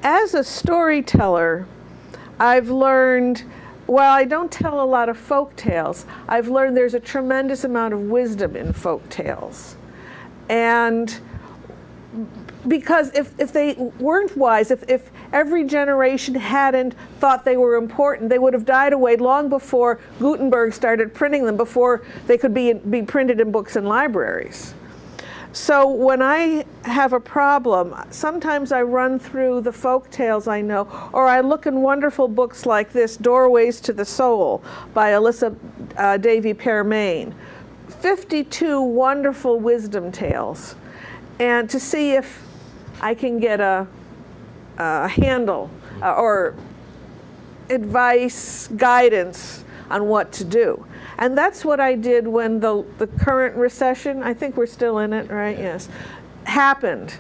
as a storyteller, I've learned, while I don't tell a lot of folk tales, I've learned there's a tremendous amount of wisdom in folk tales. And because if they weren't wise, if every generation hadn't thought they were important, they would have died away long before Gutenberg started printing them, before they could be printed in books and libraries. So when I have a problem, sometimes I run through the folk tales I know, or I look in wonderful books like this, Doorways to the Soul by Alyssa Davy Permain. 52 wonderful wisdom tales, and to see if I can get a handle or advice, guidance on what to do. And that's what I did when the current recession, I think we're still in it, right? Yes, happened.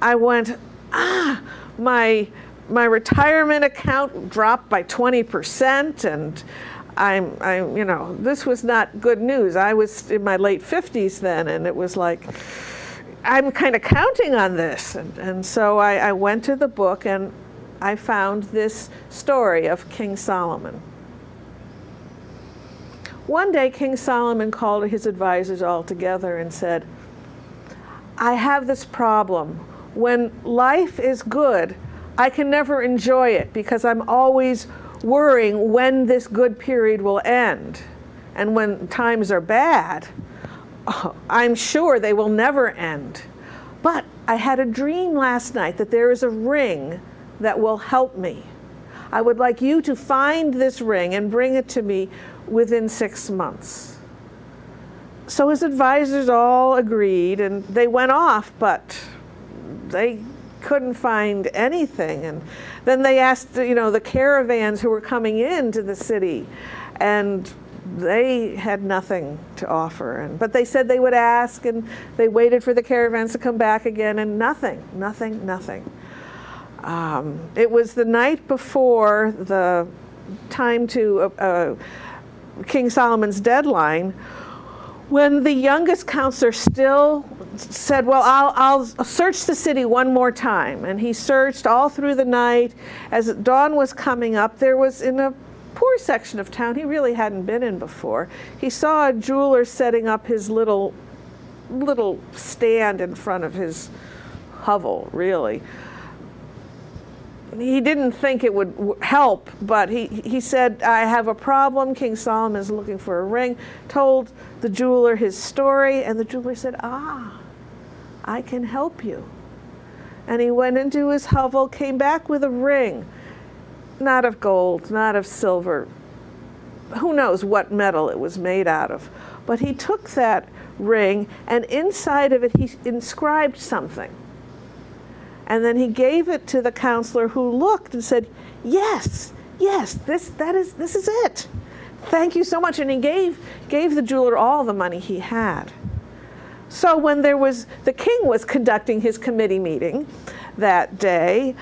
I went, my retirement account dropped by 20%, and I'm, you know, this was not good news. I was in my late 50s then, and it was like, I'm kind of counting on this. And so I went to the book, and I found this story of King Solomon. One day, King Solomon called his advisors all together and said, I have this problem. When life is good, I can never enjoy it because I'm always worrying when this good period will end. And when times are bad, I'm sure they will never end. But I had a dream last night that there is a ring that will help me. I would like you to find this ring and bring it to me within 6 months. So his advisors all agreed, and they went off, but they couldn't find anything. And then they asked, you know, the caravans who were coming into the city, and they had nothing to offer. But they said they would ask, and they waited for the caravans to come back again, and nothing. It was the night before the time to King Solomon's deadline, when the youngest counselor still said, well, I'll search the city one more time. And he searched all through the night. As dawn was coming up, there was, in a poor section of town he really hadn't been in before, he saw a jeweler setting up his little stand in front of his hovel, really. He didn't think it would help, but he said, I have a problem. King Solomon is looking for a ring. Told the jeweler his story, and the jeweler said, I can help you. And he went into his hovel, came back with a ring, not of gold, not of silver. Who knows what metal it was made out of. But he took that ring, and inside of it he inscribed something. And then he gave it to the counselor, who looked and said, yes, this is it. Thank you so much. And he gave the jeweler all the money he had. So when the king was conducting his committee meeting that day,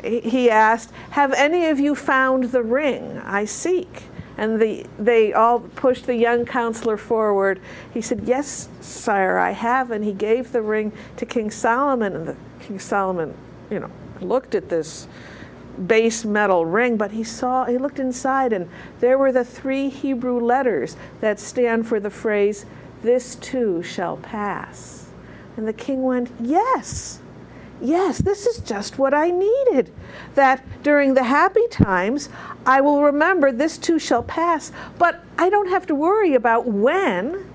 he asked, have any of you found the ring I seek? And they all pushed the young counselor forward. He said, yes, sire, I have. And he gave the ring to King Solomon. And King Solomon, you know, looked at this base metal ring, but he looked inside, and there were the 3 Hebrew letters that stand for the phrase, this too shall pass. And the king went, yes, this is just what I needed. That during the happy times, I will remember this too shall pass, but I don't have to worry about when.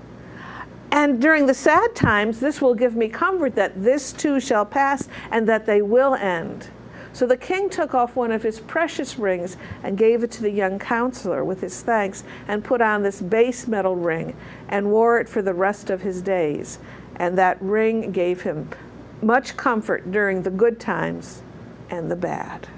And during the sad times, this will give me comfort that this too shall pass and that they will end. So the king took off one of his precious rings and gave it to the young counselor with his thanks, and put on this base metal ring and wore it for the rest of his days. And that ring gave him much comfort during the good times and the bad.